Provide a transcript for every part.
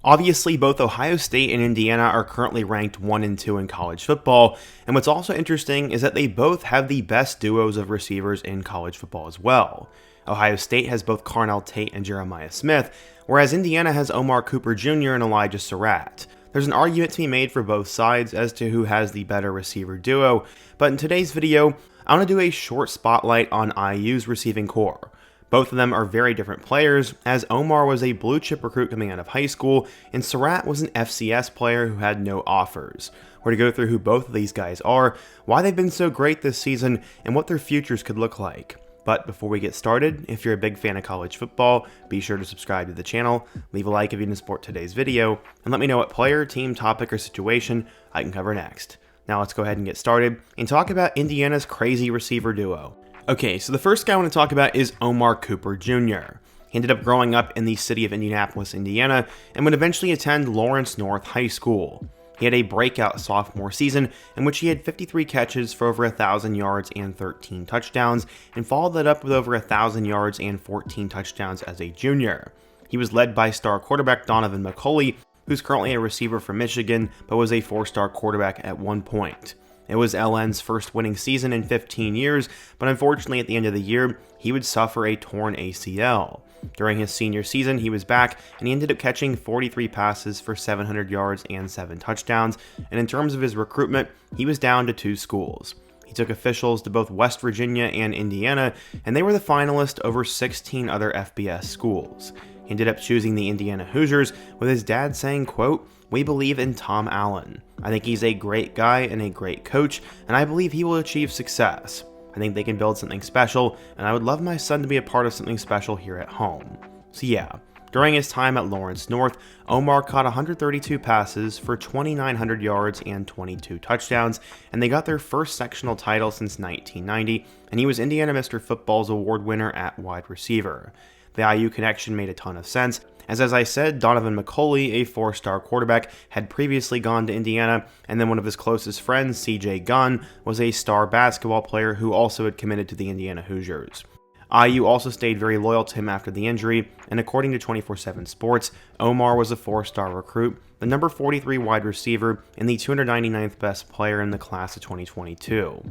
Obviously, both Ohio State and Indiana are currently ranked 1 and 2 in college football, and what's also interesting is that they both have the best duos of receivers in college football as well. Ohio State has both Carnell Tate and Jeremiah Smith, whereas Indiana has Omar Cooper Jr. and Elijah Sarratt. There's an argument to be made for both sides as to who has the better receiver duo, but in today's video, I want to do a short spotlight on IU's receiving core. Both of them are very different players, as Omar was a blue chip recruit coming out of high school, and Sarrat was an FCS player who had no offers. We're going to go through who both of these guys are, why they've been so great this season, and what their futures could look like. But before we get started, if you're a big fan of college football, be sure to subscribe to the channel, leave a like if you didn't support today's video, and let me know what player, team, topic, or situation I can cover next. Now let's go ahead and get started and talk about Indiana's crazy receiver duo. Okay, so the first guy I want to talk about is Omar Cooper Jr. He ended up growing up in the city of Indianapolis, Indiana, and would eventually attend Lawrence North High School. He had a breakout sophomore season in which he had 53 catches for over 1,000 yards and 13 touchdowns, and followed that up with over 1,000 yards and 14 touchdowns as a junior. He was led by star quarterback Donovan McCulley, who's currently a receiver from Michigan, but was a 4-star quarterback at one point. It was LN's first winning season in 15 years, but unfortunately at the end of the year, he would suffer a torn ACL. During his senior season, he was back, and he ended up catching 43 passes for 700 yards and 7 touchdowns, and in terms of his recruitment, he was down to 2 schools. He took officials to both West Virginia and Indiana, and they were the finalist over 16 other FBS schools. He ended up choosing the Indiana Hoosiers, with his dad saying, quote, "We believe in Tom Allen. I think he's a great guy and a great coach, and I believe he will achieve success. I think they can build something special, and I would love my son to be a part of something special here at home." So yeah, during his time at Lawrence North, Omar caught 132 passes for 2,900 yards and 22 touchdowns, and they got their first sectional title since 1990, and he was Indiana Mr. Football's award winner at wide receiver. The IU connection made a ton of sense, as I said, Donovan McCulley, a 4-star quarterback, had previously gone to Indiana, and then one of his closest friends, CJ Gunn, was a star basketball player who also had committed to the Indiana Hoosiers. IU also stayed very loyal to him after the injury, and according to 24/7 Sports, Omar was a 4-star recruit, the number 43 wide receiver, and the 299th best player in the class of 2022.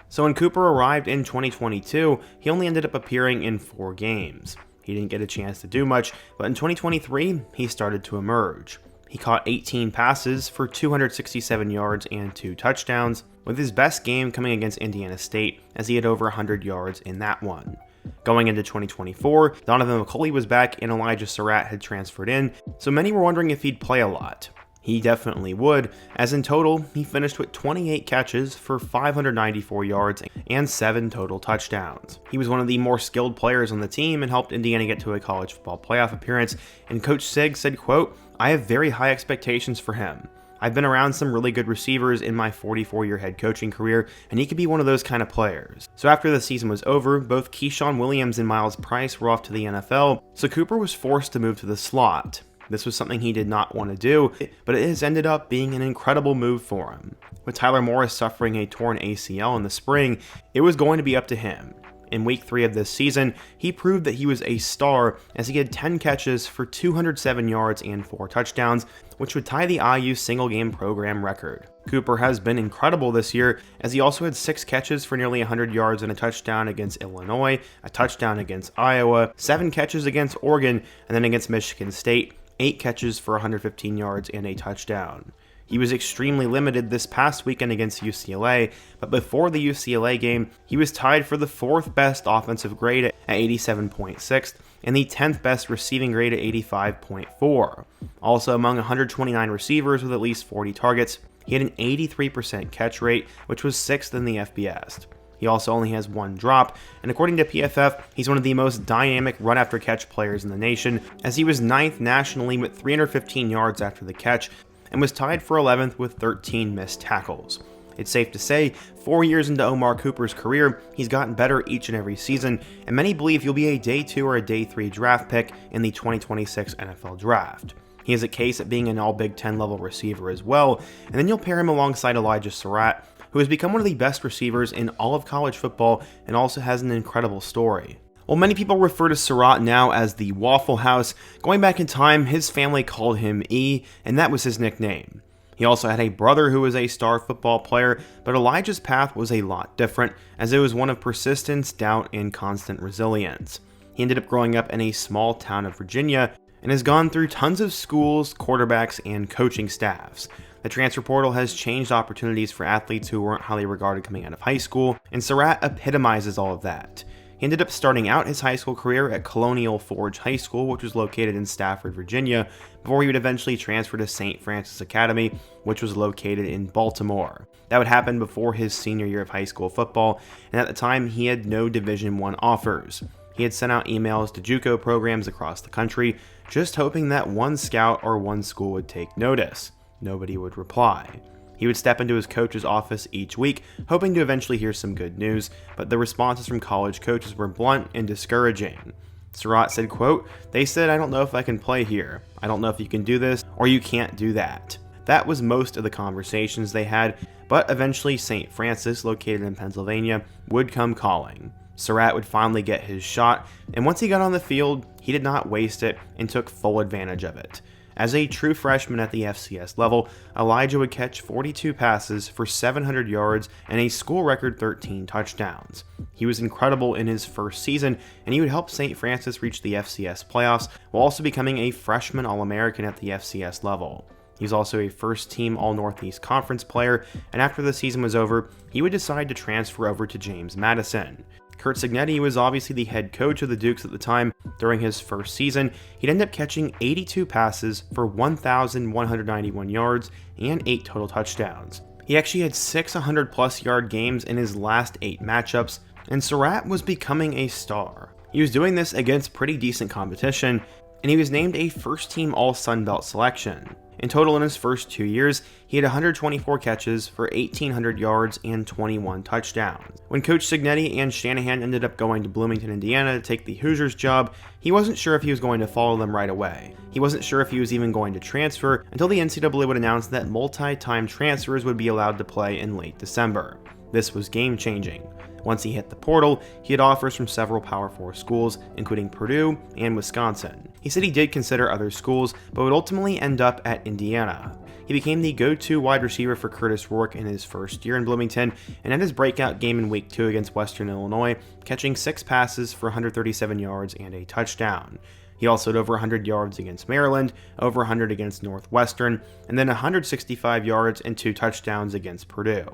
So when Cooper arrived in 2022, he only ended up appearing in 4 games. He didn't get a chance to do much, but in 2023, he started to emerge. He caught 18 passes for 267 yards and 2 touchdowns, with his best game coming against Indiana State, as he had over 100 yards in that one. Going into 2024, Donovan McCulley was back and Elijah Sarratt had transferred in, so many were wondering if he'd play a lot. He definitely would, as in total, he finished with 28 catches for 594 yards and 7 total touchdowns. He was one of the more skilled players on the team and helped Indiana get to a college football playoff appearance, and Coach Sig said, quote, "I have very high expectations for him. I've been around some really good receivers in my 44-year head coaching career, and he could be one of those kind of players." So after the season was over, both Keyshawn Williams and Miles Price were off to the NFL, so Cooper was forced to move to the slot. This was something he did not want to do, but it has ended up being an incredible move for him. With Tyler Morris suffering a torn ACL in the spring, it was going to be up to him. In week 3 of this season, he proved that he was a star as he had 10 catches for 207 yards and 4 touchdowns, which would tie the IU single-game program record. Cooper has been incredible this year, as he also had 6 catches for nearly 100 yards and a touchdown against Illinois, a touchdown against Iowa, 7 catches against Oregon, and then against Michigan State, 8 catches for 115 yards and a touchdown. He was extremely limited this past weekend against UCLA, but before the UCLA game, he was tied for the 4th best offensive grade at 87.6 and the 10th best receiving grade at 85.4. Also among 129 receivers with at least 40 targets, he had an 83% catch rate, which was 6th in the FBS. He also only has 1 drop, and according to PFF, he's one of the most dynamic run-after-catch players in the nation, as he was 9th nationally with 315 yards after the catch, and was tied for 11th with 13 missed tackles. It's safe to say, 4 years into Omar Cooper's career, he's gotten better each and every season, and many believe he'll be a Day 2 or a Day 3 draft pick in the 2026 NFL Draft. He has a case at being an all-Big Ten level receiver as well, and then you'll pair him alongside Elijah Sarratt, who has become one of the best receivers in all of college football and also has an incredible story. While many people refer to Sarrat now as the Waffle House, going back in time, his family called him E, and that was his nickname. He also had a brother who was a star football player, but Elijah's path was a lot different, as it was one of persistence, doubt, and constant resilience. He ended up growing up in a small town of Virginia, and has gone through tons of schools, quarterbacks, and coaching staffs. The transfer portal has changed opportunities for athletes who weren't highly regarded coming out of high school, and Sarrat epitomizes all of that. He ended up starting out his high school career at Colonial Forge High School, which was located in Stafford, Virginia, before he would eventually transfer to St. Francis Academy, which was located in Baltimore. That would happen before his senior year of high school football, and at the time he had no Division I offers. He had sent out emails to JUCO programs across the country, just hoping that one scout or one school would take notice. Nobody would reply. He would step into his coach's office each week, hoping to eventually hear some good news, but the responses from college coaches were blunt and discouraging. Sarrat said, quote, "They said, I don't know if I can play here. I don't know if you can do this, or you can't do that." That was most of the conversations they had, but eventually St. Francis, located in Pennsylvania, would come calling. Sarrat would finally get his shot, and once he got on the field, he did not waste it and took full advantage of it. As a true freshman at the FCS level, Elijah would catch 42 passes for 700 yards and a school record 13 touchdowns. He was incredible in his first season, and he would help St. Francis reach the FCS playoffs while also becoming a freshman All-American at the FCS level. He was also a first-team All-Northeast Conference player, and after the season was over, he would decide to transfer over to James Madison. Curt Cignetti was obviously the head coach of the Dukes at the time. During his first season, he'd end up catching 82 passes for 1,191 yards and 8 total touchdowns. He actually had 6 100-plus yard games in his last 8 matchups, and Sarrat was becoming a star. He was doing this against pretty decent competition, and he was named a first-team All-Sun Belt selection. In total, in his first 2 years, he had 124 catches for 1,800 yards and 21 touchdowns. When Coach Cignetti and Shanahan ended up going to Bloomington, Indiana to take the Hoosiers job, he wasn't sure if he was going to follow them right away. He wasn't sure if he was even going to transfer until the NCAA would announce that multi-time transfers would be allowed to play in late December. This was game-changing. Once he hit the portal, he had offers from several Power 4 schools, including Purdue and Wisconsin. He said he did consider other schools, but would ultimately end up at Indiana. He became the go-to wide receiver for Curtis Rourke in his first year in Bloomington, and had his breakout game in Week 2 against Western Illinois, catching 6 passes for 137 yards and a touchdown. He also had over 100 yards against Maryland, over 100 against Northwestern, and then 165 yards and 2 touchdowns against Purdue.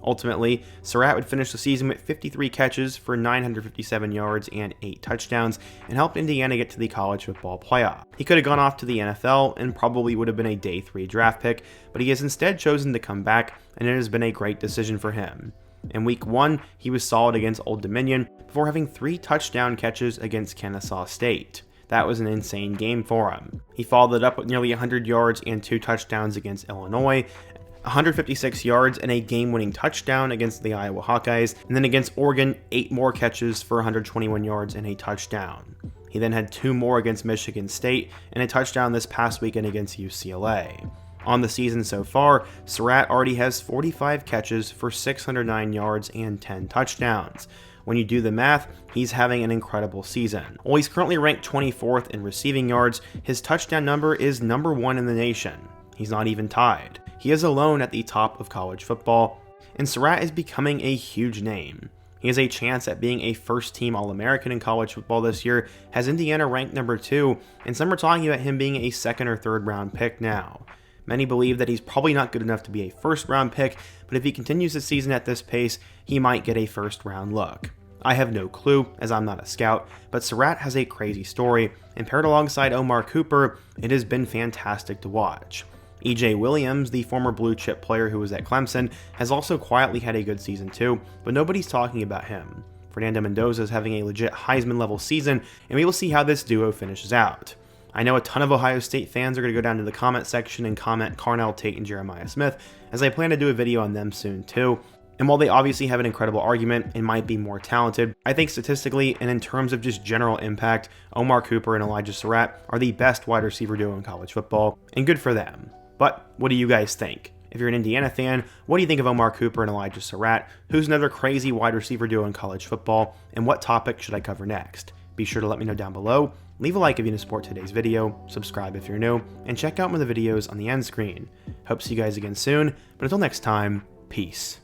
Ultimately, Sarrat would finish the season with 53 catches for 957 yards and 8 touchdowns, and helped Indiana get to the college football playoff. He could have gone off to the NFL and probably would have been a day 3 draft pick, but he has instead chosen to come back, and it has been a great decision for him. In Week 1, he was solid against Old Dominion before having 3 touchdown catches against Kennesaw State. That was an insane game for him. He followed it up with nearly 100 yards and 2 touchdowns against Illinois, 156 yards and a game-winning touchdown against the Iowa Hawkeyes, and then against Oregon, 8 more catches for 121 yards and a touchdown. He then had 2 more against Michigan State, and a touchdown this past weekend against UCLA. On the season so far, Sarrat already has 45 catches for 609 yards and 10 touchdowns. When you do the math, he's having an incredible season. While he's currently ranked 24th in receiving yards, his touchdown number is number 1 in the nation. He's not even tied. He is alone at the top of college football, and Sarrat is becoming a huge name. He has a chance at being a first-team All-American in college football this year, has Indiana ranked number 2, and some are talking about him being a 2nd or 3rd round pick now. Many believe that he's probably not good enough to be a 1st round pick, but if he continues the season at this pace, he might get a 1st round look. I have no clue, as I'm not a scout, but Sarrat has a crazy story, and paired alongside Omar Cooper, it has been fantastic to watch. E.J. Williams, the former blue chip player who was at Clemson, has also quietly had a good season too, but nobody's talking about him. Fernando Mendoza is having a legit Heisman-level season, and we will see how this duo finishes out. I know a ton of Ohio State fans are going to go down to the comment section and comment Carnell Tate and Jeremiah Smith, as I plan to do a video on them soon too. And while they obviously have an incredible argument and might be more talented, I think statistically and in terms of just general impact, Omar Cooper and Elijah Sarrat are the best wide receiver duo in college football, and good for them. But what do you guys think? If you're an Indiana fan, what do you think of Omar Cooper and Elijah Sarratt? Who's another crazy wide receiver duo in college football? And what topic should I cover next? Be sure to let me know down below. Leave a like if you want to support today's video, subscribe if you're new, and check out one of the videos on the end screen. Hope to see you guys again soon, but until next time, peace.